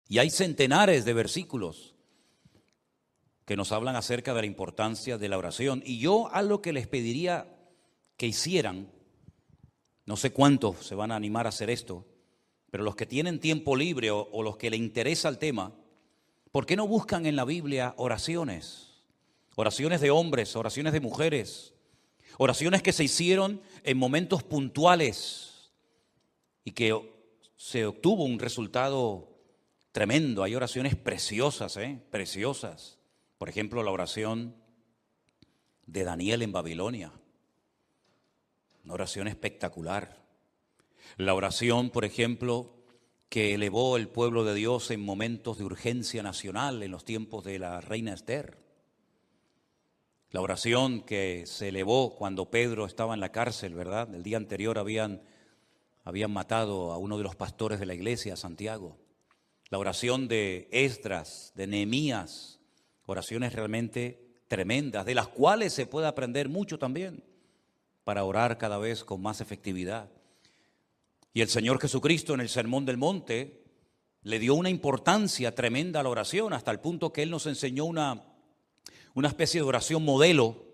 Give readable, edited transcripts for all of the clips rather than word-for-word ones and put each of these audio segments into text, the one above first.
Y hay centenares de versículos que nos hablan acerca de la importancia de la oración. Y yo algo que les pediría que hicieran, no sé cuántos se van a animar a hacer esto, pero los que tienen tiempo libre o los que les interesa el tema, ¿por qué no buscan en la Biblia oraciones? Oraciones de hombres, oraciones de mujeres, oraciones que se hicieron en momentos puntuales y que se obtuvo un resultado tremendo. Hay oraciones preciosas, preciosas. Por ejemplo, la oración de Daniel en Babilonia, una oración espectacular. La oración, por ejemplo, que elevó el pueblo de Dios en momentos de urgencia nacional en los tiempos de la reina Esther. La oración que se elevó cuando Pedro estaba en la cárcel, ¿verdad? El día anterior habían matado a uno de los pastores de la iglesia, Santiago. La oración de Esdras, de Nehemías, oraciones realmente tremendas, de las cuales se puede aprender mucho también para orar cada vez con más efectividad. Y el Señor Jesucristo en el Sermón del Monte le dio una importancia tremenda a la oración, hasta el punto que Él nos enseñó una especie de oración modelo,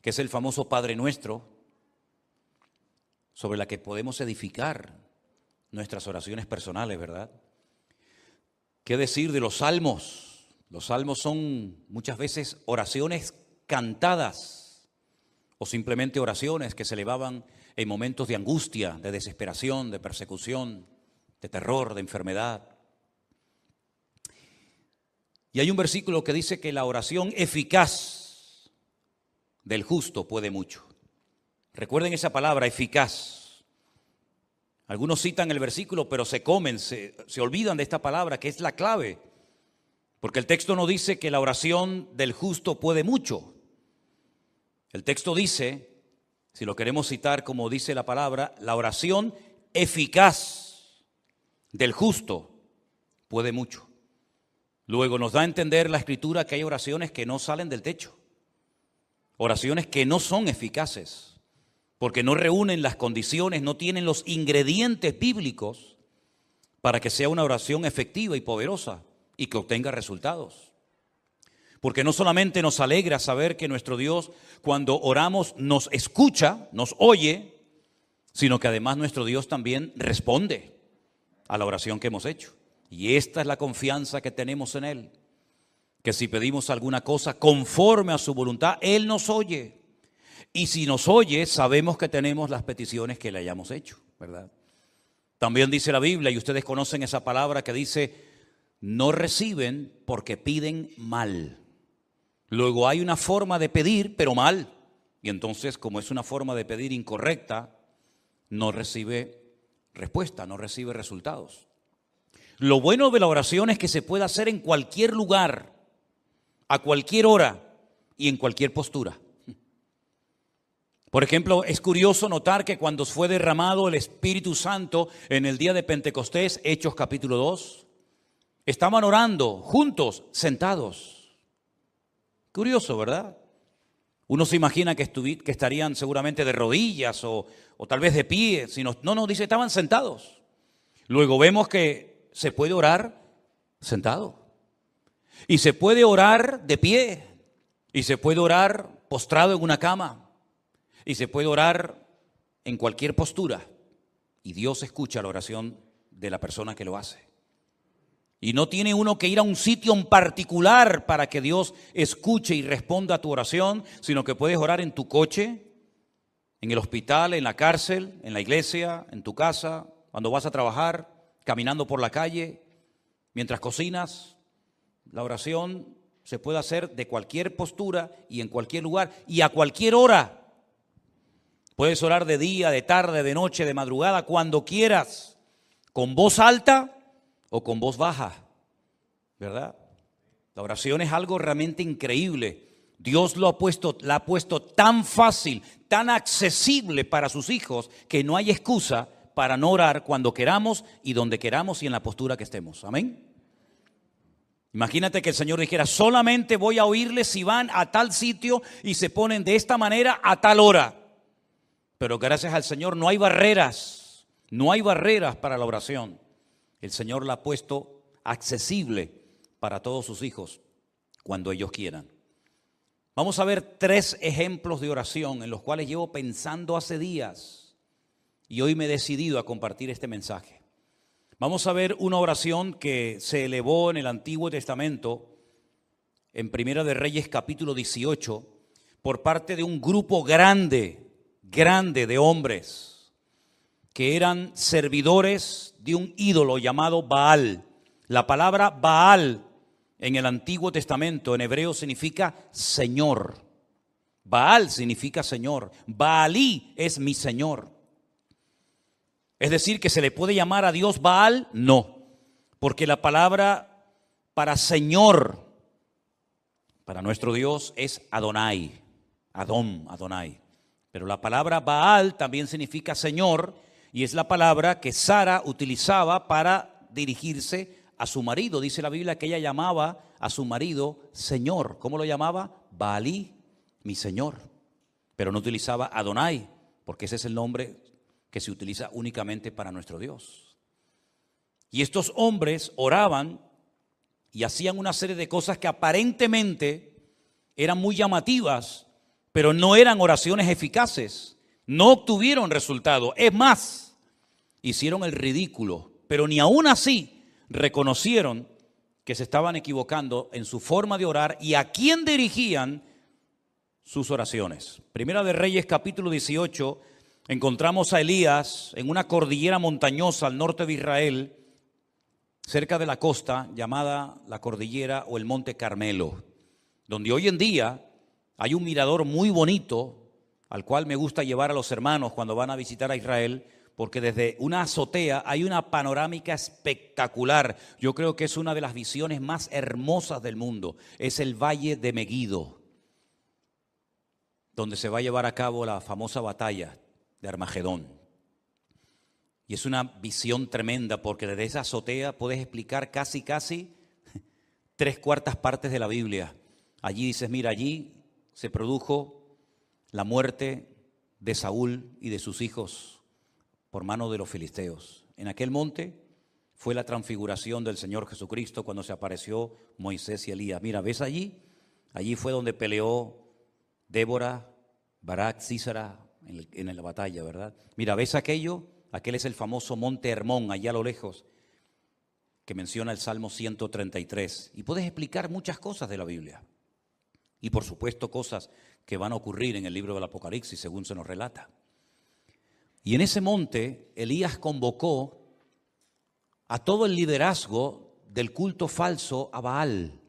que es el famoso Padre Nuestro, sobre la que podemos edificar nuestras oraciones personales, ¿verdad? ¿Qué decir de los salmos? Los salmos son muchas veces oraciones cantadas o simplemente oraciones que se elevaban en momentos de angustia, de desesperación, de persecución, de terror, de enfermedad. Y hay un versículo que dice que la oración eficaz del justo puede mucho. Recuerden esa palabra, eficaz. Algunos citan el versículo, pero se olvidan de esta palabra, que es la clave. Porque el texto no dice que la oración del justo puede mucho. El texto dice, si lo queremos citar como dice la palabra, la oración eficaz del justo puede mucho. Luego nos da a entender la Escritura que hay oraciones que no salen del techo. Oraciones que no son eficaces, porque no reúnen las condiciones, no tienen los ingredientes bíblicos para que sea una oración efectiva y poderosa y que obtenga resultados. Porque no solamente nos alegra saber que nuestro Dios, cuando oramos, nos escucha, nos oye, sino que además nuestro Dios también responde a la oración que hemos hecho. Y esta es la confianza que tenemos en Él, que si pedimos alguna cosa conforme a su voluntad, Él nos oye. Y si nos oye, sabemos que tenemos las peticiones que le hayamos hecho, ¿verdad? También dice la Biblia, y ustedes conocen esa palabra que dice, no reciben porque piden mal. Luego hay una forma de pedir, pero mal. Y entonces, como es una forma de pedir incorrecta, no recibe respuesta, no recibe resultados. Lo bueno de la oración es que se puede hacer en cualquier lugar, a cualquier hora y en cualquier postura. Por ejemplo, es curioso notar que cuando fue derramado el Espíritu Santo en el día de Pentecostés, Hechos capítulo 2, estaban orando juntos, sentados. Curioso, ¿verdad? Uno se imagina que estarían seguramente de rodillas o tal vez de pie. No, dice, estaban sentados. Luego vemos que se puede orar sentado. Y se puede orar de pie. Y se puede orar postrado en una cama. Y se puede orar en cualquier postura. Y Dios escucha la oración de la persona que lo hace. Y no tiene uno que ir a un sitio en particular para que Dios escuche y responda a tu oración, sino que puedes orar en tu coche, en el hospital, en la cárcel, en la iglesia, en tu casa, cuando vas a trabajar, caminando por la calle, mientras cocinas. La oración se puede hacer de cualquier postura y en cualquier lugar y a cualquier hora. Puedes orar de día, de tarde, de noche, de madrugada, cuando quieras, con voz alta o con voz baja, ¿verdad? La oración es algo realmente increíble. Dios la ha puesto tan fácil, tan accesible para sus hijos, que no hay excusa para no orar cuando queramos y donde queramos y en la postura que estemos. Amén. Imagínate que el Señor dijera, solamente voy a oírles si van a tal sitio y se ponen de esta manera a tal hora. Pero gracias al Señor no hay barreras para la oración. El Señor la ha puesto accesible para todos sus hijos cuando ellos quieran. Vamos a ver 3 ejemplos de oración en los cuales llevo pensando hace días y hoy me he decidido a compartir este mensaje. Vamos a ver una oración que se elevó en el Antiguo Testamento, en Primera de Reyes capítulo 18, por parte de un grupo grande de hombres que eran servidores de un ídolo llamado Baal. La palabra Baal en el Antiguo Testamento en hebreo significa Señor. Baal significa Señor. Baalí es mi Señor. Es decir, que se le puede llamar a Dios Baal, no, porque la palabra para Señor, para nuestro Dios es Adonai, Adonai. Pero la palabra Baal también significa Señor y es la palabra que Sara utilizaba para dirigirse a su marido. Dice la Biblia que ella llamaba a su marido Señor. ¿Cómo lo llamaba? Baalí, mi Señor. Pero no utilizaba Adonai, porque ese es el nombre que se utiliza únicamente para nuestro Dios. Y estos hombres oraban y hacían una serie de cosas que aparentemente eran muy llamativas, pero no eran oraciones eficaces. No obtuvieron resultado. Es más, hicieron el ridículo, pero ni aún así reconocieron que se estaban equivocando en su forma de orar y a quién dirigían sus oraciones. Primera de Reyes capítulo 18, encontramos a Elías en una cordillera montañosa al norte de Israel, cerca de la costa llamada la cordillera o el Monte Carmelo, donde hoy en día hay un mirador muy bonito al cual me gusta llevar a los hermanos cuando van a visitar a Israel, porque desde una azotea hay una panorámica espectacular. Yo creo que es una de las visiones más hermosas del mundo. Es el Valle de Meguido, donde se va a llevar a cabo la famosa batalla de Armagedón. Y es una visión tremenda porque desde esa azotea puedes explicar casi 3/4 partes de la Biblia. Allí dices, mira, allí se produjo la muerte de Saúl y de sus hijos por mano de los filisteos. En aquel monte fue la transfiguración del Señor Jesucristo cuando se apareció Moisés y Elías. Mira, ¿ves allí? Allí fue donde peleó Débora, Barak, Sísara en la batalla, ¿verdad? Mira, ¿ves aquello? Aquel es el famoso monte Hermón, allá a lo lejos, que menciona el Salmo 133. Y puedes explicar muchas cosas de la Biblia. Y por supuesto cosas que van a ocurrir en el libro del Apocalipsis, según se nos relata. Y en ese monte, Elías convocó a todo el liderazgo del culto falso a Baal.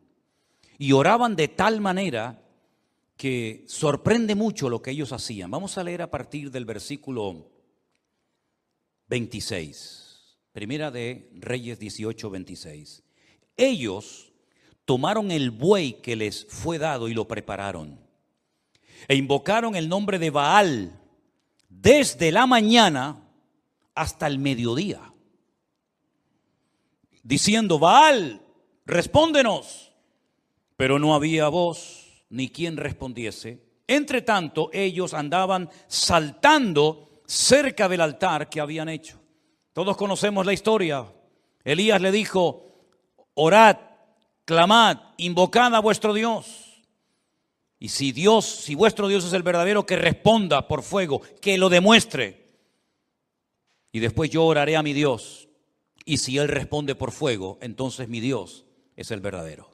Y oraban de tal manera que sorprende mucho lo que ellos hacían. Vamos a leer a partir del versículo 26. Primera de Reyes 18, 26. Ellos tomaron el buey que les fue dado y lo prepararon. E invocaron el nombre de Baal desde la mañana hasta el mediodía, diciendo, Baal, respóndenos. Pero no había voz ni quien respondiese. Entre tanto, ellos andaban saltando cerca del altar que habían hecho. Todos conocemos la historia. Elías le dijo, orad, clamad, invocad a vuestro Dios. Y si vuestro Dios es el verdadero, que responda por fuego, que lo demuestre. Y después yo oraré a mi Dios. Y si Él responde por fuego, entonces mi Dios es el verdadero.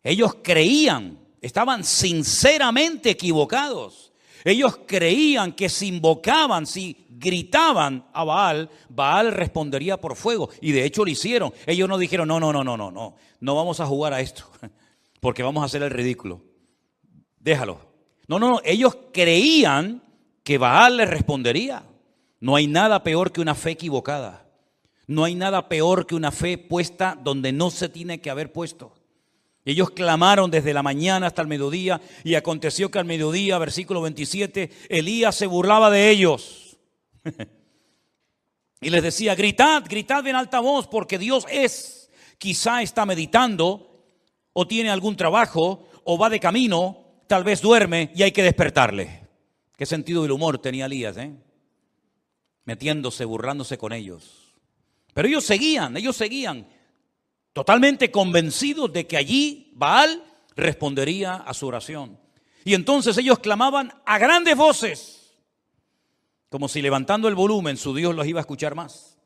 Ellos creían, estaban sinceramente equivocados. Ellos creían que si invocaban, si gritaban a Baal, Baal respondería por fuego. Y de hecho lo hicieron. Ellos no dijeron, no vamos a jugar a esto, porque vamos a hacer el ridículo. Déjalo. No, ellos creían que Baal les respondería. No hay nada peor que una fe equivocada. No hay nada peor que una fe puesta donde no se tiene que haber puesto. Ellos clamaron desde la mañana hasta el mediodía, y aconteció que al mediodía, versículo 27, Elías se burlaba de ellos. Y les decía, gritad en alta voz, porque Dios quizá está meditando, o tiene algún trabajo, o va de camino, tal vez duerme y hay que despertarle. Qué sentido del humor tenía Elías, metiéndose, burlándose con ellos. Pero ellos seguían totalmente convencidos de que allí Baal respondería a su oración. Y entonces ellos clamaban a grandes voces, como si levantando el volumen su Dios los iba a escuchar más.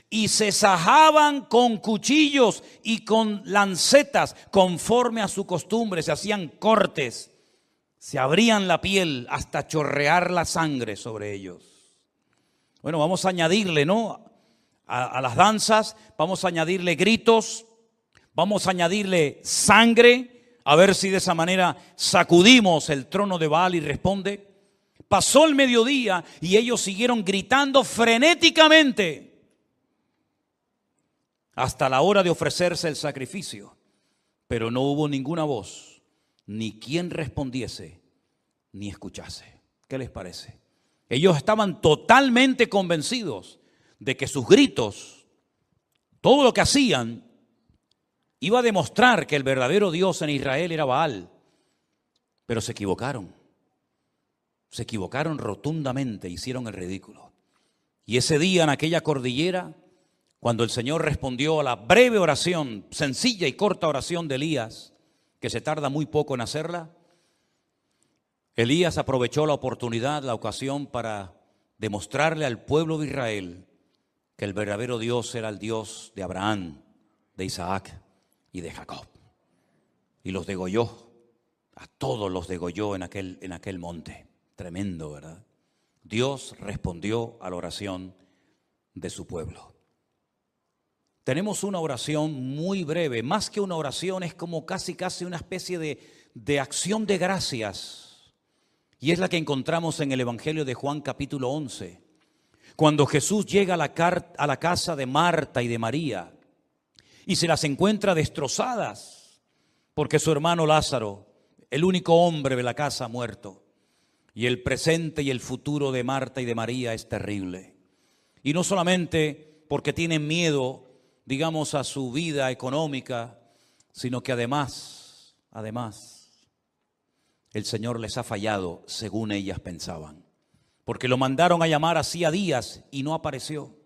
Y se sajaban con cuchillos y con lancetas conforme a su costumbre, se hacían cortes, se abrían la piel hasta chorrear la sangre sobre ellos. Bueno, vamos a añadirle, ¿no?, a las danzas, vamos a añadirle gritos, vamos a añadirle sangre, a ver si de esa manera sacudimos el trono de Baal y responde. Pasó el mediodía y ellos siguieron gritando frenéticamente hasta la hora de ofrecerse el sacrificio, pero no hubo ninguna voz, ni quien respondiese, ni escuchase. ¿Qué les parece? Ellos estaban totalmente convencidos de que sus gritos, todo lo que hacían, iba a demostrar que el verdadero Dios en Israel era Baal. Pero se equivocaron rotundamente, hicieron el ridículo. Y ese día en aquella cordillera, cuando el Señor respondió a la breve oración, sencilla y corta oración de Elías, que se tarda muy poco en hacerla, Elías aprovechó la oportunidad, la ocasión para demostrarle al pueblo de Israel que el verdadero Dios era el Dios de Abraham, de Isaac y de Jacob. Y los degolló, a todos los degolló en aquel monte. Tremendo, ¿verdad? Dios respondió a la oración de su pueblo. Tenemos una oración muy breve, más que una oración, es como casi una especie de acción de gracias. Y es la que encontramos en el Evangelio de Juan capítulo 11. Cuando Jesús llega a la casa de Marta y de María y se las encuentra destrozadas porque su hermano Lázaro, el único hombre de la casa, ha muerto. Y el presente y el futuro de Marta y de María es terrible. Y no solamente porque tienen miedo, digamos, a su vida económica, sino que además, el Señor les ha fallado según ellas pensaban. Porque lo mandaron a llamar hacía días y no apareció.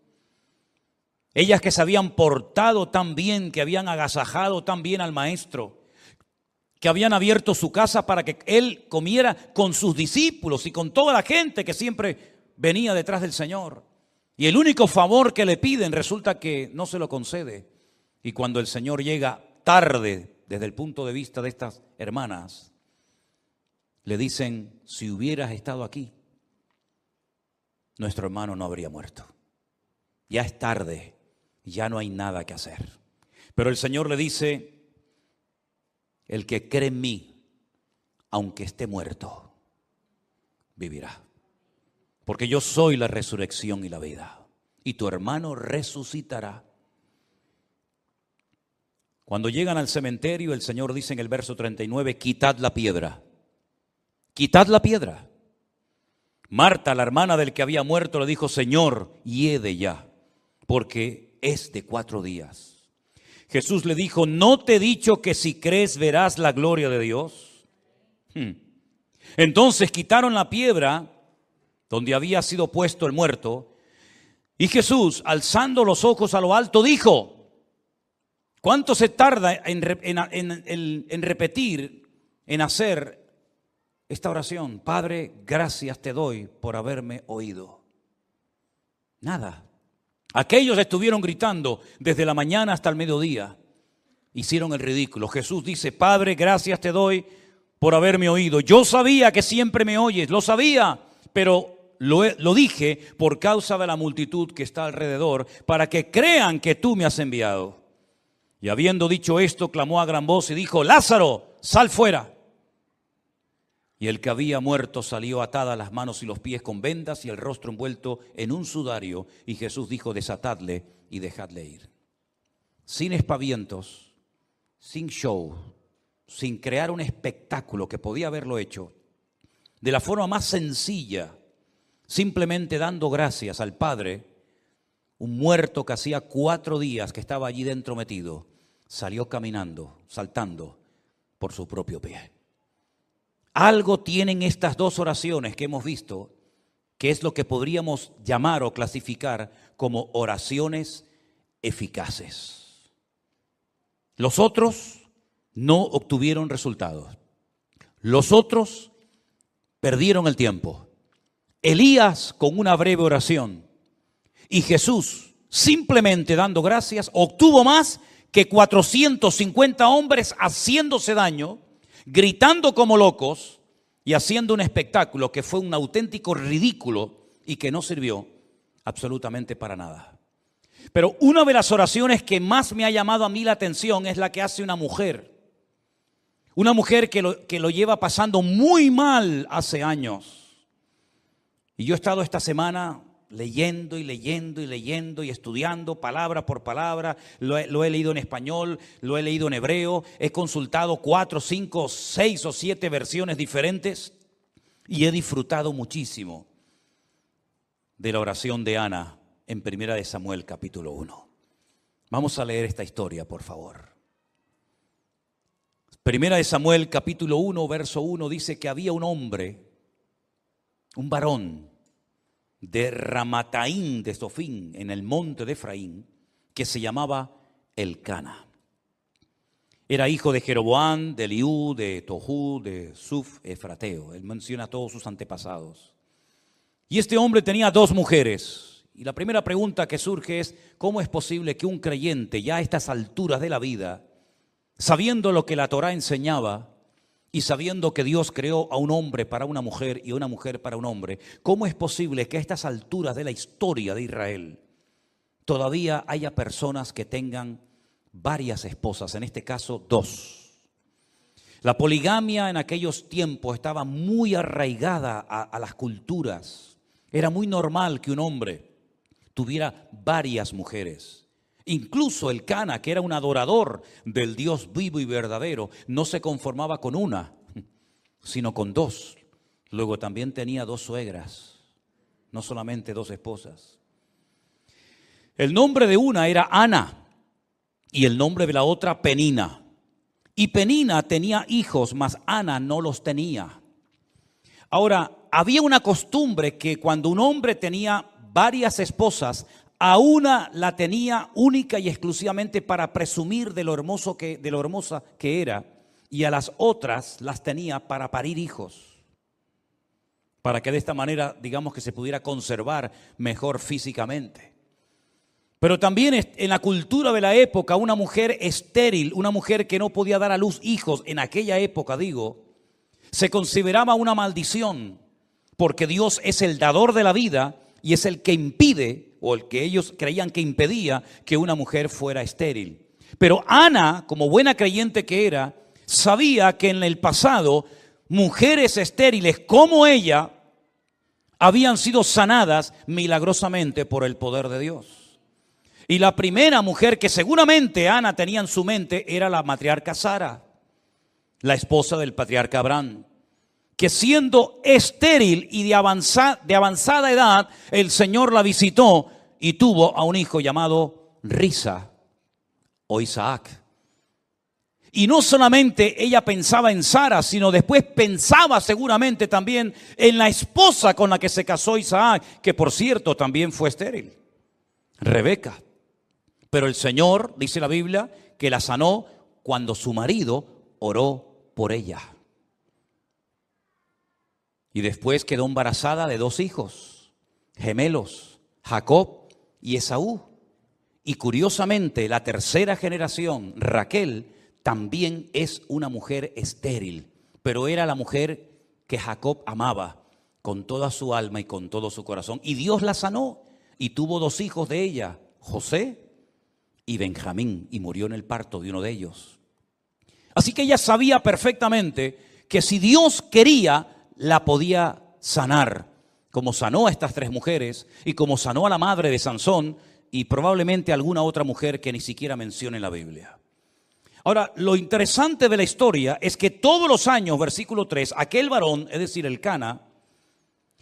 Ellas que se habían portado tan bien, que habían agasajado tan bien al maestro, que habían abierto su casa para que él comiera con sus discípulos y con toda la gente que siempre venía detrás del Señor. Y el único favor que le piden resulta que no se lo concede. Y cuando el Señor llega tarde desde el punto de vista de estas hermanas, le dicen: si hubieras estado aquí, nuestro hermano no habría muerto. Ya es tarde, ya no hay nada que hacer. Pero el Señor le dice: el que cree en mí, aunque esté muerto, vivirá. Porque yo soy la resurrección y la vida. Y tu hermano resucitará. Cuando llegan al cementerio, el Señor dice en el verso 39, quitad la piedra. Quitad la piedra. Marta, la hermana del que había muerto, le dijo: Señor, hiede ya, porque es de 4 días. Jesús le dijo: ¿no te he dicho que si crees verás la gloria de Dios? Entonces quitaron la piedra donde había sido puesto el muerto, y Jesús, alzando los ojos a lo alto, dijo: ¿cuánto se tarda en repetir, en hacer esta oración? Padre, gracias te doy por haberme oído. Nada. Aquellos estuvieron gritando desde la mañana hasta el mediodía. Hicieron el ridículo. Jesús dice: Padre, gracias te doy por haberme oído. Yo sabía que siempre me oyes, lo sabía, pero lo dije por causa de la multitud que está alrededor, para que crean que tú me has enviado. Y habiendo dicho esto, clamó a gran voz y dijo: Lázaro, sal fuera. Y el que había muerto salió atadas las manos y los pies con vendas y el rostro envuelto en un sudario. Y Jesús dijo: desatadle y dejadle ir. Sin espavientos, sin show, sin crear un espectáculo que podía haberlo hecho, de la forma más sencilla, simplemente dando gracias al Padre, un muerto que hacía 4 días que estaba allí dentro metido, salió caminando, saltando por su propio pie. Algo tienen estas 2 oraciones que hemos visto, que es lo que podríamos llamar o clasificar como oraciones eficaces. Los otros no obtuvieron resultados. Los otros perdieron el tiempo. Elías con una breve oración y Jesús simplemente dando gracias obtuvo más que 450 hombres haciéndose daño, gritando como locos y haciendo un espectáculo que fue un auténtico ridículo y que no sirvió absolutamente para nada. Pero una de las oraciones que más me ha llamado a mí la atención es la que hace una mujer. Una mujer que lo lleva pasando muy mal hace años. Y yo he estado esta semana leyendo y estudiando palabra por palabra. Lo he leído en español, lo he leído en hebreo. He consultado 4, 5, 6 o 7 versiones diferentes. Y he disfrutado muchísimo de la oración de Ana en 1 Samuel capítulo 1. Vamos a leer esta historia, por favor. 1 Samuel capítulo 1, verso 1 dice que había un hombre, un varón de Ramataim de Sofín, en el monte de Efraín, que se llamaba Elcana. Era hijo de Jeroboam, de Eliú, de Tohu, de Suf, Efrateo. Él menciona a todos sus antepasados. Y este hombre tenía 2 mujeres. Y la primera pregunta que surge es, ¿cómo es posible que un creyente ya a estas alturas de la vida, sabiendo lo que la Torá enseñaba y sabiendo que Dios creó a un hombre para una mujer y a una mujer para un hombre, cómo es posible que a estas alturas de la historia de Israel todavía haya personas que tengan varias esposas, en este caso 2? La poligamia en aquellos tiempos estaba muy arraigada a las culturas. Era muy normal que un hombre tuviera varias mujeres. Incluso Elcana, que era un adorador del Dios vivo y verdadero, no se conformaba con una, sino con 2. Luego también tenía 2 suegras, no solamente 2 esposas. El nombre de una era Ana y el nombre de la otra Penina. Y Penina tenía hijos, mas Ana no los tenía. Ahora, había una costumbre que cuando un hombre tenía varias esposas, a una la tenía única y exclusivamente para presumir de lo hermosa que era, y a las otras las tenía para parir hijos, para que de esta manera, digamos, que se pudiera conservar mejor físicamente. Pero también en la cultura de la época, una mujer estéril, una mujer que no podía dar a luz hijos, en aquella época, se consideraba una maldición, porque Dios es el dador de la vida y es el que impide, o el que ellos creían que impedía, que una mujer fuera estéril. Pero Ana, como buena creyente que era, sabía que en el pasado mujeres estériles como ella habían sido sanadas milagrosamente por el poder de Dios. Y la primera mujer que seguramente Ana tenía en su mente era la matriarca Sara, la esposa del patriarca Abraham, que siendo estéril y de avanzada edad, el Señor la visitó y tuvo a un hijo llamado Risa o Isaac. Y no solamente ella pensaba en Sara, sino después pensaba seguramente también en la esposa con la que se casó Isaac, que por cierto también fue estéril, Rebeca. Pero el Señor, dice la Biblia, que la sanó cuando su marido oró por ella. Y después quedó embarazada de 2 hijos, gemelos, Jacob y Esaú. Y curiosamente, la tercera generación, Raquel, también es una mujer estéril, pero era la mujer que Jacob amaba con toda su alma y con todo su corazón. Y Dios la sanó y tuvo 2 hijos de ella, José y Benjamín, y murió en el parto de uno de ellos. Así que ella sabía perfectamente que si Dios quería, la podía sanar, como sanó a estas 3 mujeres y como sanó a la madre de Sansón y probablemente a alguna otra mujer que ni siquiera menciona en la Biblia. Ahora, lo interesante de la historia es que todos los años, versículo 3, aquel varón, es decir, Elcana,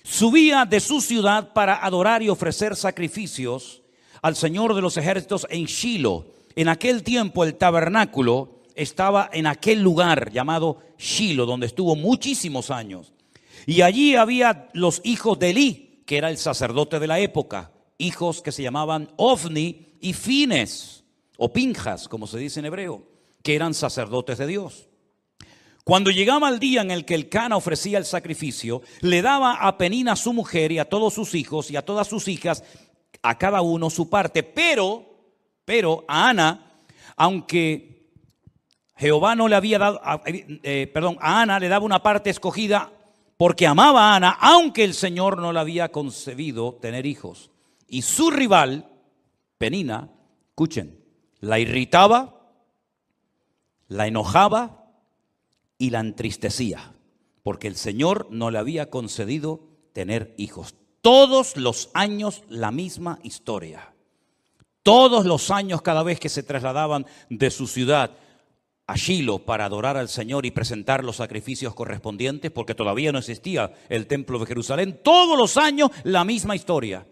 subía de su ciudad para adorar y ofrecer sacrificios al Señor de los ejércitos en Shilo. En aquel tiempo el tabernáculo estaba en aquel lugar llamado Shilo, donde estuvo muchísimos años. Y allí había los hijos de Elí, que era el sacerdote de la época, hijos que se llamaban Ofni y Fines, o Pinjas, como se dice en hebreo. que eran sacerdotes de Dios. Cuando llegaba el día en el que Elcana ofrecía el sacrificio, le daba a Penina su mujer y a todos sus hijos y a todas sus hijas, a cada uno su parte. Pero a Ana, aunque Jehová no le había dado, a Ana le daba una parte escogida porque amaba a Ana, aunque el Señor no le había concebido tener hijos. Y su rival, Penina, escuchen, la irritaba, la enojaba y la entristecía, porque el Señor no le había concedido tener hijos. Todos los años la misma historia. Todos los años, cada vez que se trasladaban de su ciudad a Shilo para adorar al Señor y presentar los sacrificios correspondientes, porque todavía no existía el templo de Jerusalén, todos los años la misma historia.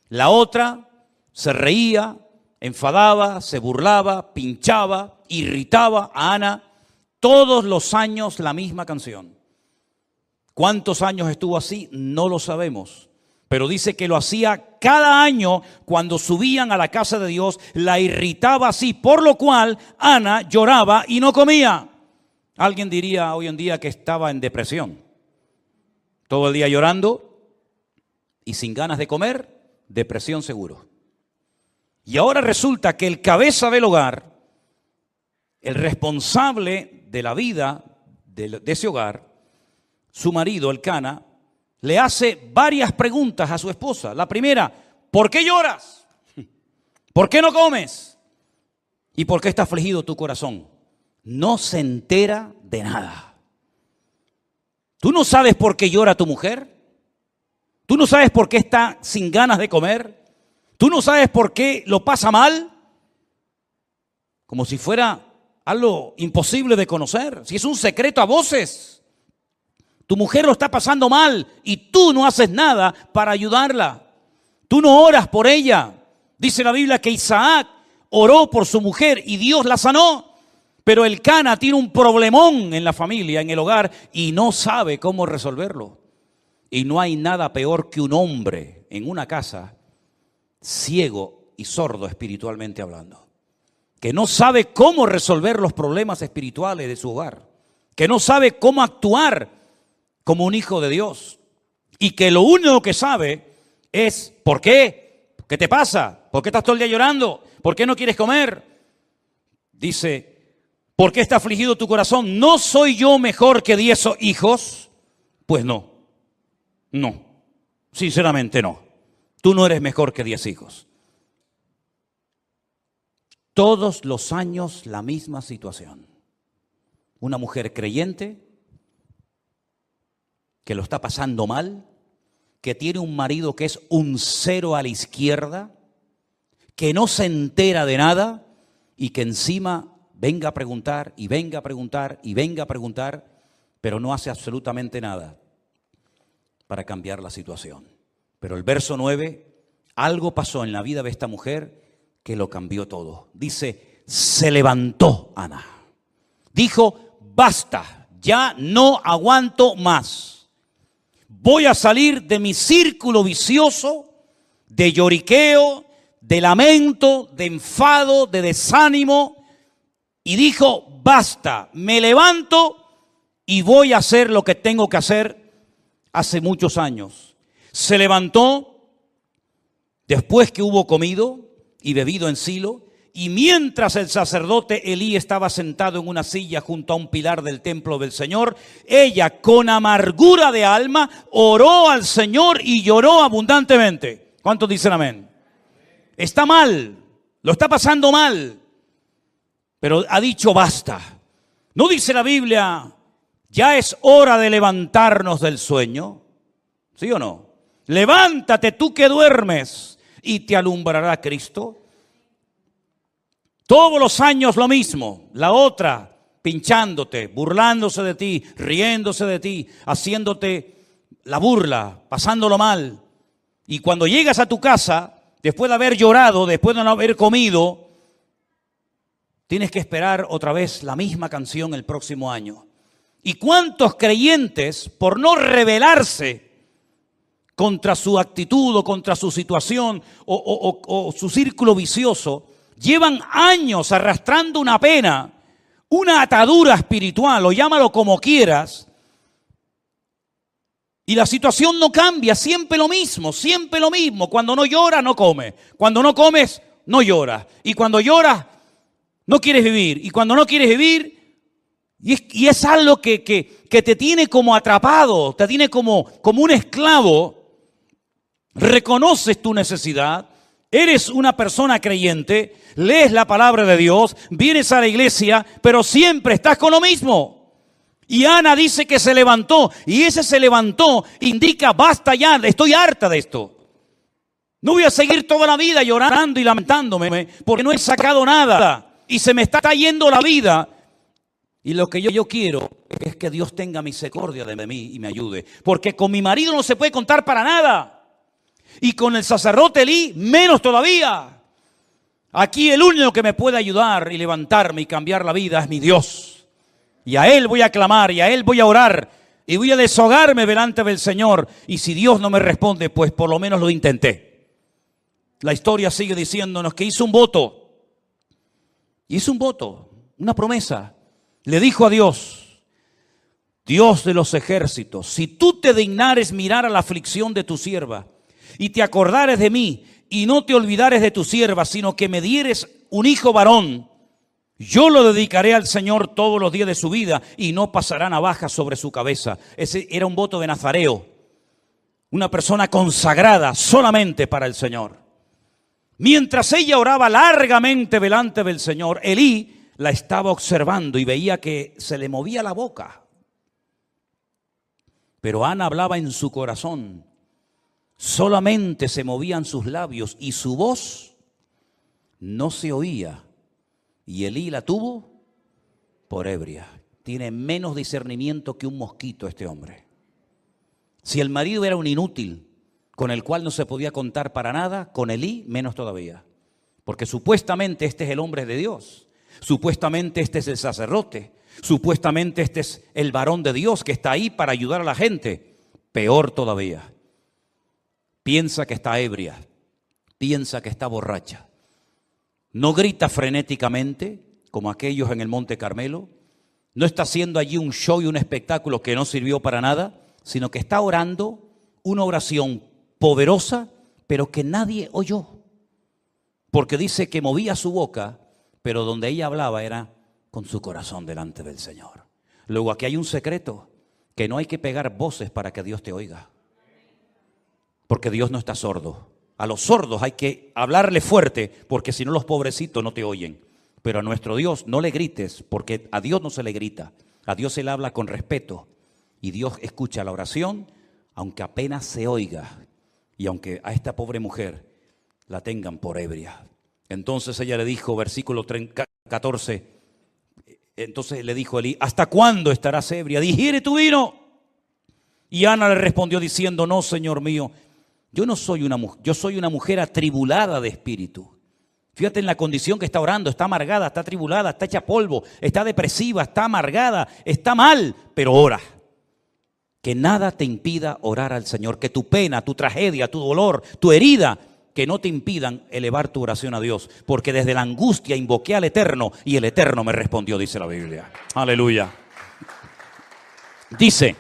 La otra se reía, enfadaba, se burlaba, pinchaba, irritaba a Ana. Todos los años la misma canción. ¿Cuántos años estuvo así? No lo sabemos. Pero dice que lo hacía cada año cuando subían a la casa de Dios, la irritaba así, por lo cual Ana lloraba y no comía. Alguien diría hoy en día que estaba en depresión. Todo el día llorando y sin ganas de comer, depresión seguro. Y ahora resulta que el cabeza del hogar, el responsable de la vida de ese hogar, su marido, Elcana, le hace varias preguntas a su esposa. La primera, ¿por qué lloras? ¿Por qué no comes? ¿Y por qué está afligido tu corazón? No se entera de nada. ¿Tú no sabes por qué llora tu mujer? ¿Tú no sabes por qué está sin ganas de comer? ¿Tú no sabes por qué lo pasa mal? Como si fuera algo imposible de conocer. Si es un secreto a voces. Tu mujer lo está pasando mal y tú no haces nada para ayudarla. Tú no oras por ella. Dice la Biblia que Isaac oró por su mujer y Dios la sanó. Pero Elcana tiene un problemón en la familia, en el hogar, y no sabe cómo resolverlo. Y no hay nada peor que un hombre en una casa ciego y sordo espiritualmente hablando, que no sabe cómo resolver los problemas espirituales de su hogar, que no sabe cómo actuar como un hijo de Dios, y que lo único que sabe es ¿por qué? ¿Qué te pasa? ¿Por qué estás todo el día llorando? ¿Por qué no quieres comer? Dice, ¿por qué está afligido tu corazón? ¿No soy yo mejor que 10 hijos? Pues no, sinceramente no. Tú no eres mejor que 10 hijos. Todos los años la misma situación. Una mujer creyente que lo está pasando mal, que tiene un marido que es un cero a la izquierda, que no se entera de nada y que encima venga a preguntar y venga a preguntar y venga a preguntar, pero no hace absolutamente nada para cambiar la situación. Pero el verso 9, algo pasó en la vida de esta mujer que lo cambió todo. Dice, se levantó Ana. Dijo, basta, ya no aguanto más. Voy a salir de mi círculo vicioso, de lloriqueo, de lamento, de enfado, de desánimo. Y dijo, basta, me levanto y voy a hacer lo que tengo que hacer hace muchos años. Se levantó después que hubo comido y bebido en Silo. Y mientras el sacerdote Elí estaba sentado en una silla junto a un pilar del templo del Señor, ella con amargura de alma oró al Señor y lloró abundantemente. ¿Cuántos dicen amén? Está mal, lo está pasando mal, pero ha dicho basta. ¿No dice la Biblia, ya es hora de levantarnos del sueño? ¿Sí o no? Levántate tú que duermes y te alumbrará Cristo. Todos los años lo mismo, la otra pinchándote, burlándose de ti, riéndose de ti, haciéndote la burla, pasándolo mal. Y cuando llegas a tu casa, después de haber llorado, después de no haber comido, tienes que esperar otra vez la misma canción el próximo año. ¿Y cuántos creyentes, por no rebelarse contra su actitud o contra su situación o su círculo vicioso, llevan años arrastrando una pena una atadura espiritual, o llámalo como quieras, y la situación no cambia, siempre lo mismo, siempre lo mismo. Cuando no lloras, no comes. Cuando no comes, no lloras. Y cuando lloras, no quieres vivir. Y cuando no quieres vivir, y es algo que te tiene como atrapado, te tiene como un esclavo. Reconoces tu necesidad, eres una persona creyente, lees la palabra de Dios, vienes a la iglesia, pero siempre estás con lo mismo. Y Ana dice que se levantó, y ese se levantó indica, basta ya, estoy harta de esto. No voy a seguir toda la vida llorando y lamentándome porque no he sacado nada y se me está yendo la vida. Y lo que yo quiero es que Dios tenga misericordia de mí y me ayude, porque con mi marido no se puede contar para nada, y con el sacerdote Elí menos todavía. Aquí el único que me puede ayudar y levantarme y cambiar la vida es mi Dios. Y a Él voy a clamar, y a Él voy a orar, y voy a deshogarme delante del Señor. Y si Dios no me responde, pues por lo menos lo intenté. La historia sigue diciéndonos que hizo un voto. Hizo un voto, una promesa. Le dijo a Dios, Dios de los ejércitos, si tú te dignares mirar a la aflicción de tu sierva, y te acordares de mí, y no te olvidares de tu sierva, sino que me dieres un hijo varón, yo lo dedicaré al Señor todos los días de su vida y no pasará navaja sobre su cabeza. Ese era un voto de nazareo, una persona consagrada solamente para el Señor. Mientras ella oraba largamente delante del Señor, Elí la estaba observando y veía que se le movía la boca. Pero Ana hablaba en su corazón, solamente se movían sus labios y su voz no se oía. Y Elí la tuvo por ebria. Tiene menos discernimiento que un mosquito este hombre. Si el marido era un inútil, con el cual no se podía contar para nada, con Elí menos todavía. Porque supuestamente este es el hombre de Dios. Supuestamente este es el sacerdote. Supuestamente este es el varón de Dios que está ahí para ayudar a la gente. Peor todavía. Piensa que está ebria. Piensa que está borracha. No grita frenéticamente como aquellos en el Monte Carmelo. No está haciendo allí un show y un espectáculo que no sirvió para nada, sino que está orando una oración poderosa, pero que nadie oyó. Porque dice que movía su boca, pero donde ella hablaba era con su corazón delante del Señor. Luego aquí hay un secreto, que no hay que pegar voces para que Dios te oiga. Porque Dios no está sordo. A los sordos hay que hablarle fuerte, porque si no los pobrecitos no te oyen. Pero a nuestro Dios no le grites, porque a Dios no se le grita. A Dios se le habla con respeto. Y Dios escucha la oración, aunque apenas se oiga. Y aunque a esta pobre mujer la tengan por ebria. Entonces ella le dijo, versículo 14, entonces le dijo Elí, ¿hasta cuándo estarás ebria? Digiere tu vino. Y Ana le respondió diciendo, no, Señor mío, yo soy una mujer atribulada de espíritu. Fíjate en la condición que está orando, está amargada, está atribulada, está hecha polvo, está depresiva, está amargada, está mal, pero ora. Que nada te impida orar al Señor, que tu pena, tu tragedia, tu dolor, tu herida, que no te impidan elevar tu oración a Dios. Porque desde la angustia invoqué al Eterno y el Eterno me respondió, dice la Biblia. Aleluya. Dice,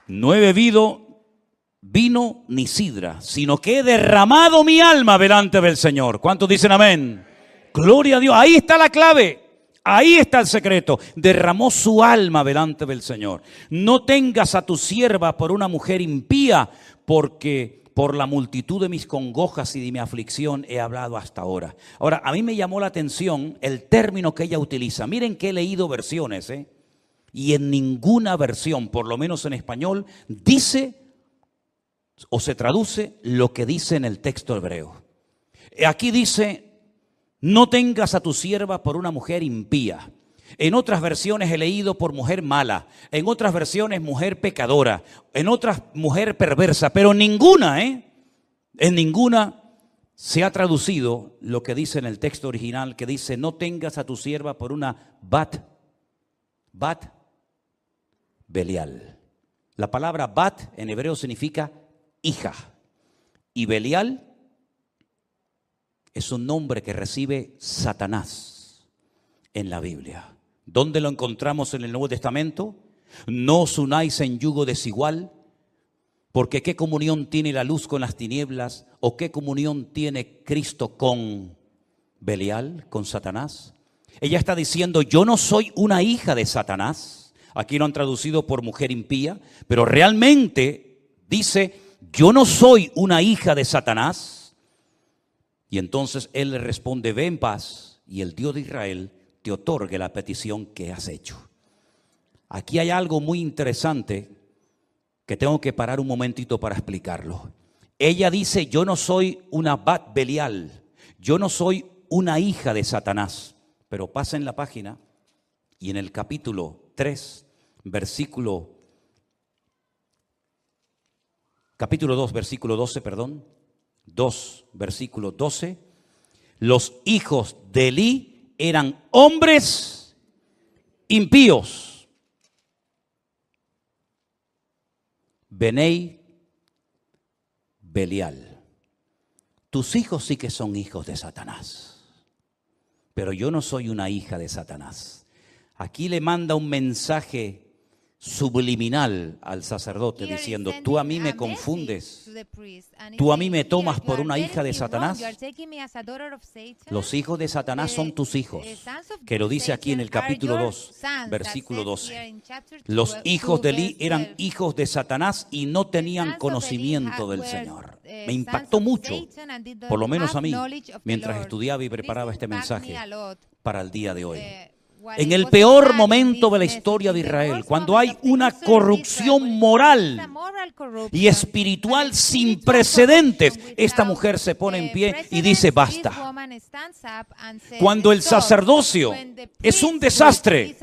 no he bebido vino ni sidra, sino que he derramado mi alma delante del Señor. ¿Cuántos dicen amén? Gloria a Dios. Ahí está la clave. Ahí está el secreto. Derramó su alma delante del Señor. No tengas a tu sierva por una mujer impía, porque por la multitud de mis congojas y de mi aflicción he hablado hasta ahora. Ahora, a mí me llamó la atención el término que ella utiliza. Miren que he leído versiones, y en ninguna versión, por lo menos en español, dice o se traduce lo que dice en el texto hebreo. Aquí dice, no tengas a tu sierva por una mujer impía. En otras versiones he leído por mujer mala, en otras versiones mujer pecadora, en otras mujer perversa, pero en ninguna se ha traducido lo que dice en el texto original, que dice, no tengas a tu sierva por una bat Belial. La palabra bat en hebreo significa hija. Y Belial es un nombre que recibe Satanás. en la Biblia. ¿Dónde lo encontramos en el Nuevo Testamento? No os unáis en yugo desigual, porque ¿qué comunión tiene la luz con las tinieblas? ¿O qué comunión tiene Cristo con Belial, con Satanás? Ella está diciendo, yo no soy una hija de Satanás. Aquí lo han traducido por mujer impía, pero realmente dice, yo no soy una hija de Satanás. Y entonces él le responde, ve en paz, y el Dios de Israel te otorgue la petición que has hecho. Aquí hay algo muy interesante que tengo que parar un momentito para explicarlo. Ella dice, yo no soy una Bat Belial, yo no soy una hija de Satanás. Pero pasen la página y en el capítulo 3, capítulo 2, versículo 12, 2, versículo 12, los hijos de Elí eran hombres impíos. Benei Belial. Tus hijos sí que son hijos de Satanás, pero yo no soy una hija de Satanás. Aquí le manda un mensaje subliminal al sacerdote diciendo, tú a mí me confundes, tú a mí me tomas por una hija de Satanás. Los hijos de Satanás son tus hijos, que lo dice aquí en el capítulo 2, versículo 12. Los hijos de Elí eran hijos de Satanás y no tenían conocimiento del Señor. Me impactó mucho, por lo menos a mí, mientras estudiaba y preparaba este mensaje para el día de hoy. En el peor momento de la historia de Israel, cuando hay una corrupción moral y espiritual sin precedentes, esta mujer se pone en pie y dice basta. Cuando el sacerdocio es un desastre,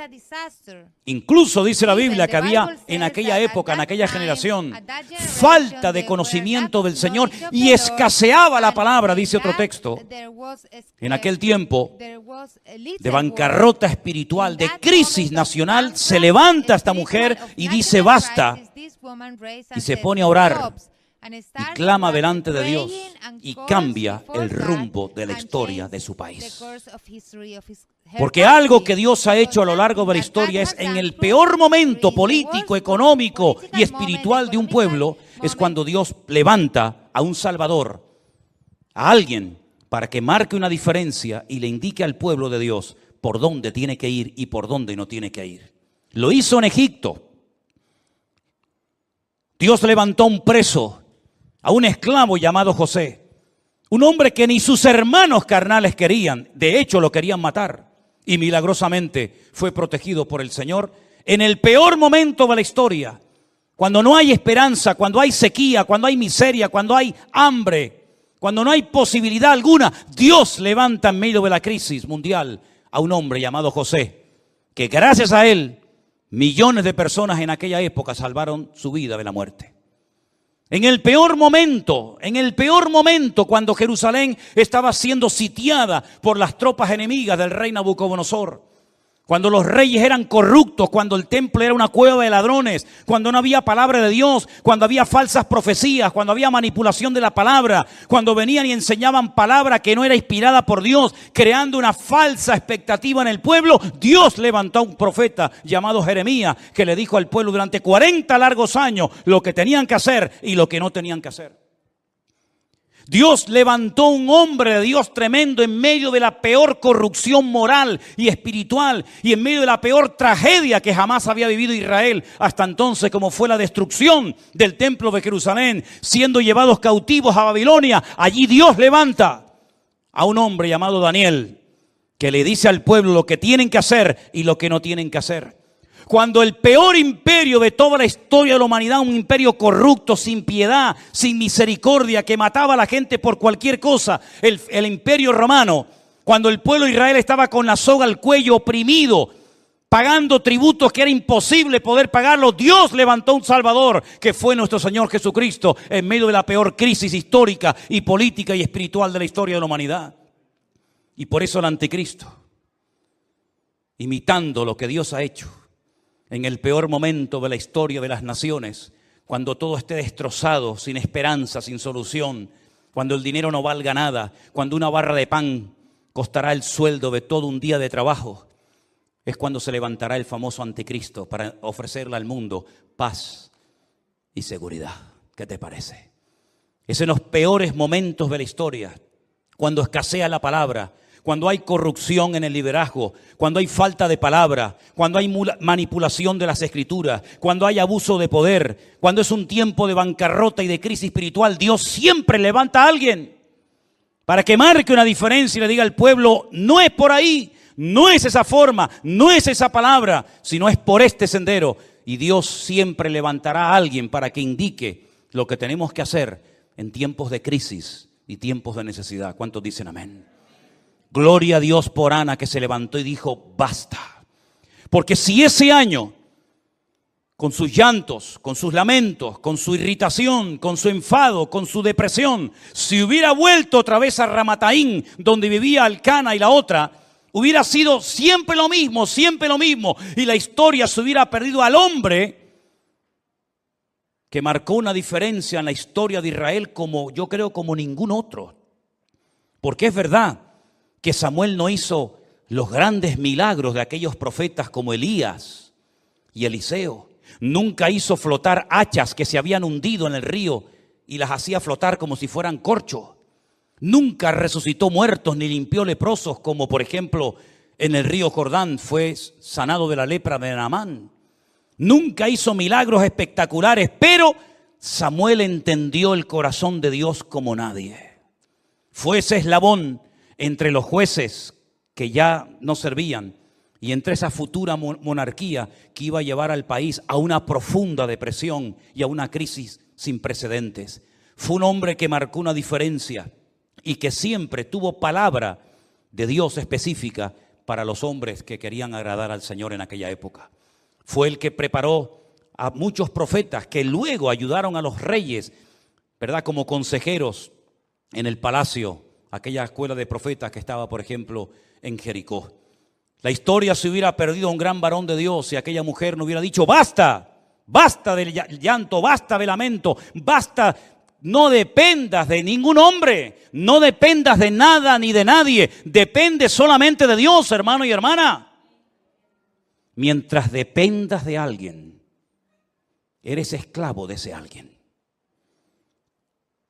incluso dice la Biblia que había en aquella época, en aquella generación, falta de conocimiento del Señor y escaseaba la palabra, dice otro texto. En aquel tiempo de bancarrota espiritual, de crisis nacional, se levanta esta mujer y dice basta, y se pone a orar y clama delante de Dios y cambia el rumbo de la historia de su país. Porque algo que Dios ha hecho a lo largo de la historia es en el peor momento político, económico y espiritual de un pueblo, es cuando Dios levanta a un Salvador, a alguien para que marque una diferencia y le indique al pueblo de Dios por dónde tiene que ir y por dónde no tiene que ir. Lo hizo en Egipto. Dios levantó a un preso, a un esclavo llamado José, un hombre que ni sus hermanos carnales querían, de hecho lo querían matar, y milagrosamente fue protegido por el Señor en el peor momento de la historia, cuando no hay esperanza, cuando hay sequía, cuando hay miseria, cuando hay hambre, cuando no hay posibilidad alguna. Dios levanta en medio de la crisis mundial a un hombre llamado José, que gracias a él millones de personas en aquella época salvaron su vida de la muerte. En el peor momento, cuando Jerusalén estaba siendo sitiada por las tropas enemigas del rey Nabucodonosor, cuando los reyes eran corruptos, cuando el templo era una cueva de ladrones, cuando no había palabra de Dios, cuando había falsas profecías, cuando había manipulación de la palabra, cuando venían y enseñaban palabra que no era inspirada por Dios, creando una falsa expectativa en el pueblo, Dios levantó a un profeta llamado Jeremías que le dijo al pueblo durante 40 largos años lo que tenían que hacer y lo que no tenían que hacer. Dios levantó un hombre de Dios tremendo en medio de la peor corrupción moral y espiritual y en medio de la peor tragedia que jamás había vivido Israel hasta entonces, como fue la destrucción del templo de Jerusalén, siendo llevados cautivos a Babilonia. Allí Dios levanta a un hombre llamado Daniel que le dice al pueblo lo que tienen que hacer y lo que no tienen que hacer. Cuando el peor imperio de toda la historia de la humanidad, un imperio corrupto, sin piedad, sin misericordia, que mataba a la gente por cualquier cosa, el imperio romano, cuando el pueblo de Israel estaba con la soga al cuello, oprimido, pagando tributos que era imposible poder pagarlos, Dios levantó un Salvador que fue nuestro Señor Jesucristo en medio de la peor crisis histórica y política y espiritual de la historia de la humanidad. Y por eso el anticristo, imitando lo que Dios ha hecho, en el peor momento de la historia de las naciones, cuando todo esté destrozado, sin esperanza, sin solución, cuando el dinero no valga nada, cuando una barra de pan costará el sueldo de todo un día de trabajo, es cuando se levantará el famoso anticristo para ofrecerle al mundo paz y seguridad. ¿Qué te parece? Es en los peores momentos de la historia, cuando escasea la palabra, cuando hay corrupción en el liderazgo, cuando hay falta de palabra, cuando hay manipulación de las escrituras, cuando hay abuso de poder, cuando es un tiempo de bancarrota y de crisis espiritual. Dios siempre levanta a alguien para que marque una diferencia y le diga al pueblo: no es por ahí, no es esa forma, no es esa palabra, sino es por este sendero. Y Dios siempre levantará a alguien para que indique lo que tenemos que hacer en tiempos de crisis y tiempos de necesidad. ¿Cuántos dicen amén? Gloria a Dios por Ana, que se levantó y dijo: basta. Porque si ese año, con sus llantos, con sus lamentos, con su irritación, con su enfado, con su depresión, si hubiera vuelto otra vez a Ramataín, donde vivía Elcana y la otra, hubiera sido siempre lo mismo, y la historia se hubiera perdido al hombre que marcó una diferencia en la historia de Israel, como yo creo como ningún otro. Porque es verdad que Samuel no hizo los grandes milagros de aquellos profetas como Elías y Eliseo. Nunca hizo flotar hachas que se habían hundido en el río y las hacía flotar como si fueran corcho. Nunca resucitó muertos ni limpió leprosos, como por ejemplo en el río Jordán fue sanado de la lepra de Naamán. Nunca hizo milagros espectaculares, pero Samuel entendió el corazón de Dios como nadie. Fue ese eslabón entre los jueces que ya no servían y entre esa futura monarquía que iba a llevar al país a una profunda depresión y a una crisis sin precedentes. Fue un hombre que marcó una diferencia y que siempre tuvo palabra de Dios específica para los hombres que querían agradar al Señor en aquella época. Fue el que preparó a muchos profetas que luego ayudaron a los reyes, ¿verdad?, como consejeros en el palacio, aquella escuela de profetas que estaba, por ejemplo, en Jericó. La historia se hubiera perdido a un gran varón de Dios si aquella mujer no hubiera dicho: basta, basta del llanto, basta del lamento, basta. No dependas de ningún hombre, no dependas de nada ni de nadie, depende solamente de Dios, hermano y hermana. Mientras dependas de alguien, eres esclavo de ese alguien.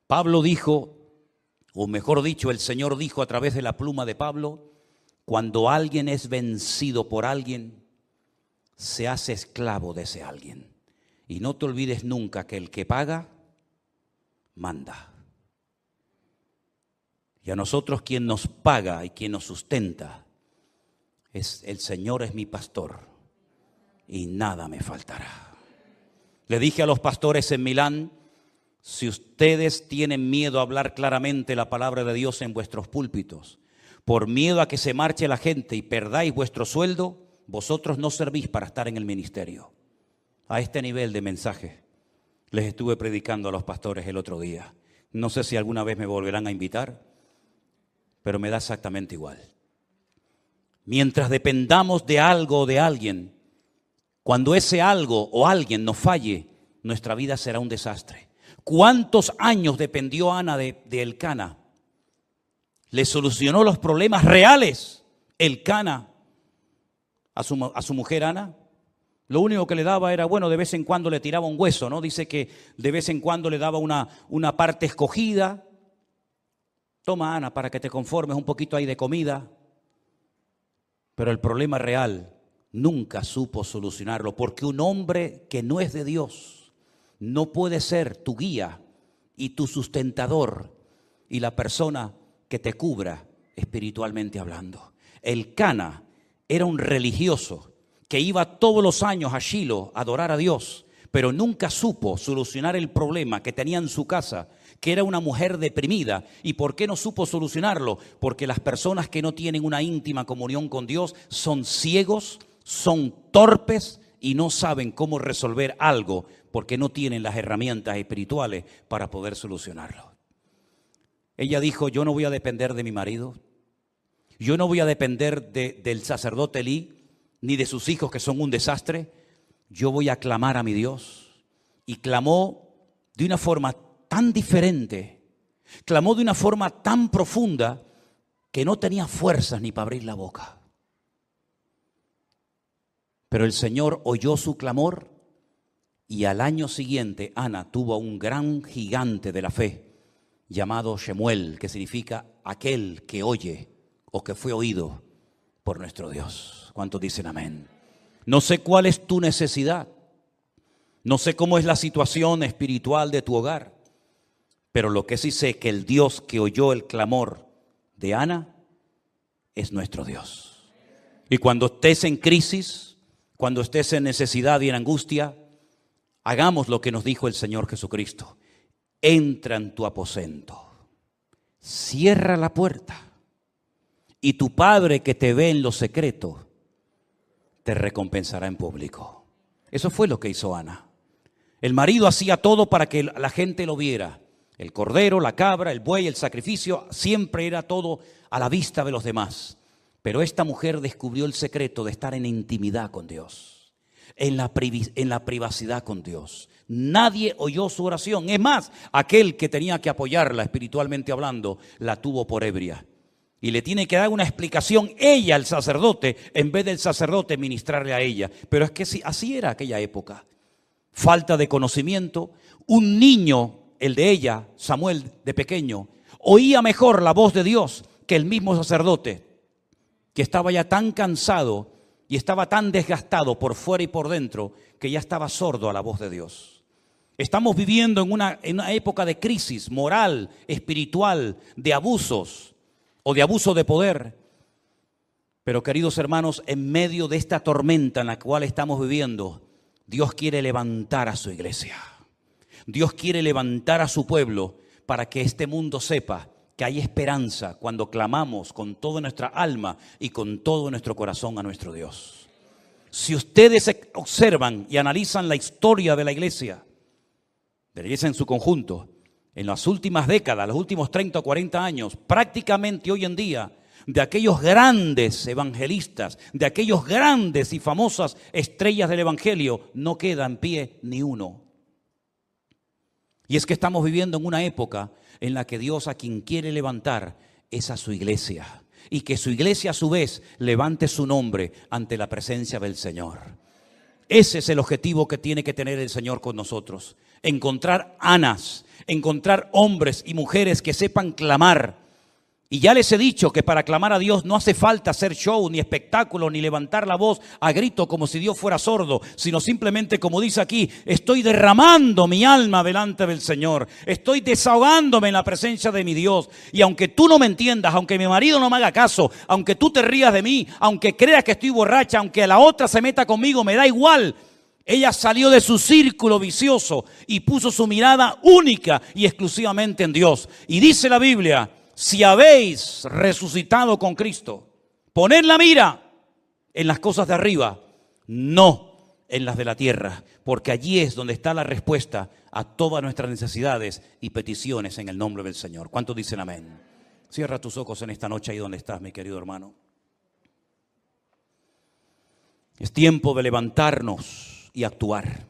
Pablo dijo, o mejor dicho, el Señor dijo a través de la pluma de Pablo: cuando alguien es vencido por alguien, se hace esclavo de ese alguien. Y no te olvides nunca que el que paga, manda. Y a nosotros quien nos paga y quien nos sustenta es el Señor, es mi pastor y nada me faltará. Le dije a los pastores en Milán: si ustedes tienen miedo a hablar claramente la palabra de Dios en vuestros púlpitos, por miedo a que se marche la gente y perdáis vuestro sueldo, vosotros no servís para estar en el ministerio. A este nivel de mensaje les estuve predicando a los pastores el otro día. No sé si alguna vez me volverán a invitar, pero me da exactamente igual. Mientras dependamos de algo o de alguien, cuando ese algo o alguien nos falle, nuestra vida será un desastre. ¿Cuántos años dependió Ana de Elcana? Le solucionó los problemas reales Elcana a su mujer Ana. Lo único que le daba era, bueno, de vez en cuando le tiraba un hueso, ¿no? Dice que de vez en cuando le daba una parte escogida. Toma, Ana, para que te conformes, un poquito ahí de comida. Pero el problema real nunca supo solucionarlo, porque un hombre que no es de Dios no puede ser tu guía y tu sustentador y la persona que te cubra espiritualmente hablando. Elcana era un religioso que iba todos los años a Shilo a adorar a Dios, pero nunca supo solucionar el problema que tenía en su casa, que era una mujer deprimida. ¿Y por qué no supo solucionarlo? Porque las personas que no tienen una íntima comunión con Dios son ciegos, son torpes y no saben cómo resolver algo porque no tienen las herramientas espirituales para poder solucionarlo. Ella dijo: yo no voy a depender de mi marido, yo no voy a depender del sacerdote Elí, ni de sus hijos que son un desastre. Yo voy a clamar a mi Dios. Y clamó de una forma tan diferente, clamó de una forma tan profunda que no tenía fuerzas ni para abrir la boca. Pero el Señor oyó su clamor y al año siguiente Ana tuvo a un gran gigante de la fe llamado Shemuel, que significa aquel que oye o que fue oído por nuestro Dios. ¿Cuántos dicen amén? No sé cuál es tu necesidad, no sé cómo es la situación espiritual de tu hogar, pero lo que sí sé es que el Dios que oyó el clamor de Ana es nuestro Dios. Y cuando estés en crisis, cuando estés en necesidad y en angustia, hagamos lo que nos dijo el Señor Jesucristo. Entra en tu aposento, cierra la puerta y tu Padre que te ve en lo secreto te recompensará en público. Eso fue lo que hizo Ana. El marido hacía todo para que la gente lo viera. El cordero, la cabra, el buey, el sacrificio, siempre era todo a la vista de los demás. Pero esta mujer descubrió el secreto de estar en intimidad con Dios, en la privacidad con Dios. Nadie oyó su oración. Es más, aquel que tenía que apoyarla espiritualmente hablando, la tuvo por ebria. Y le tiene que dar una explicación ella al sacerdote, en vez del sacerdote ministrarle a ella. Pero es que así era aquella época. Falta de conocimiento. Un niño, el de ella, Samuel de pequeño, oía mejor la voz de Dios que el mismo sacerdote, que estaba ya tan cansado y estaba tan desgastado por fuera y por dentro, que ya estaba sordo a la voz de Dios. Estamos viviendo en una época de crisis moral, espiritual, de abusos o de abuso de poder. Pero queridos hermanos, en medio de esta tormenta en la cual estamos viviendo, Dios quiere levantar a su iglesia. Dios quiere levantar a su pueblo para que este mundo sepa que hay esperanza cuando clamamos con toda nuestra alma y con todo nuestro corazón a nuestro Dios. Si ustedes observan y analizan la historia de la iglesia en su conjunto, en las últimas décadas, los últimos 30 o 40 años, prácticamente hoy en día, de aquellos grandes evangelistas, de aquellos grandes y famosas estrellas del evangelio, no queda en pie ni uno. Y es que estamos viviendo en una época en la que Dios a quien quiere levantar es a su iglesia. Y que su iglesia a su vez levante su nombre ante la presencia del Señor. Ese es el objetivo que tiene que tener el Señor con nosotros. Encontrar Anas, encontrar hombres y mujeres que sepan clamar. Y ya les he dicho que para clamar a Dios no hace falta hacer show, ni espectáculo, ni levantar la voz a grito como si Dios fuera sordo, sino simplemente, como dice aquí, estoy derramando mi alma delante del Señor, estoy desahogándome en la presencia de mi Dios. Y aunque tú no me entiendas, aunque mi marido no me haga caso, aunque tú te rías de mí, aunque creas que estoy borracha, aunque la otra se meta conmigo, me da igual. Ella salió de su círculo vicioso y puso su mirada única y exclusivamente en Dios. Y dice la Biblia: si habéis resucitado con Cristo, poned la mira en las cosas de arriba, no en las de la tierra, porque allí es donde está la respuesta a todas nuestras necesidades y peticiones en el nombre del Señor. ¿Cuántos dicen amén? Cierra tus ojos en esta noche ahí donde estás, mi querido hermano. Es tiempo de levantarnos y actuar.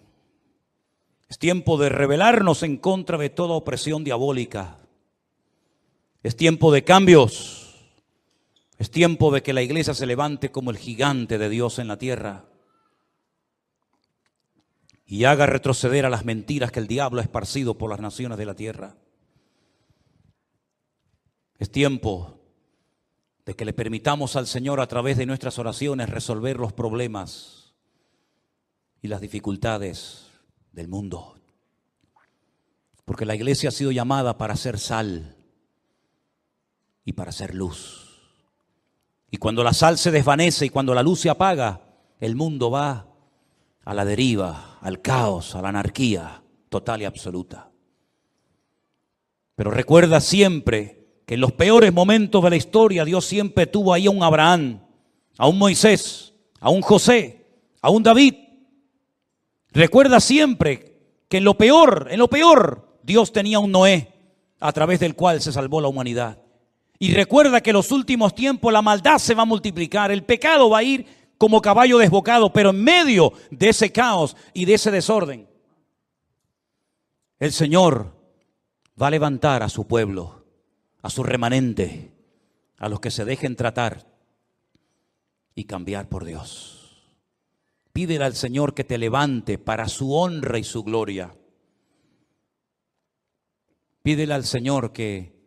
Es tiempo de rebelarnos en contra de toda opresión diabólica. Es tiempo de cambios. Es tiempo de que la iglesia se levante como el gigante de Dios en la tierra y haga retroceder a las mentiras que el diablo ha esparcido por las naciones de la tierra. Es tiempo de que le permitamos al Señor a través de nuestras oraciones resolver los problemas y las dificultades del mundo. Porque la iglesia ha sido llamada para ser sal y para hacer luz. Y cuando la sal se desvanece y cuando la luz se apaga, el mundo va a la deriva, al caos, a la anarquía total y absoluta. Pero recuerda siempre que en los peores momentos de la historia Dios siempre tuvo ahí a un Abraham, a un Moisés, a un José, a un David. Recuerda siempre que en lo peor, Dios tenía un Noé a través del cual se salvó la humanidad. Y recuerda que en los últimos tiempos la maldad se va a multiplicar, el pecado va a ir como caballo desbocado, pero en medio de ese caos y de ese desorden, el Señor va a levantar a su pueblo, a su remanente, a los que se dejen tratar y cambiar por Dios. Pídele al Señor que te levante para su honra y su gloria. Pídele al Señor que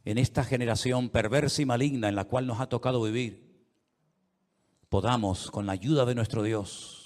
en esta generación perversa y maligna en la cual nos ha tocado vivir, podamos, con la ayuda de nuestro Dios,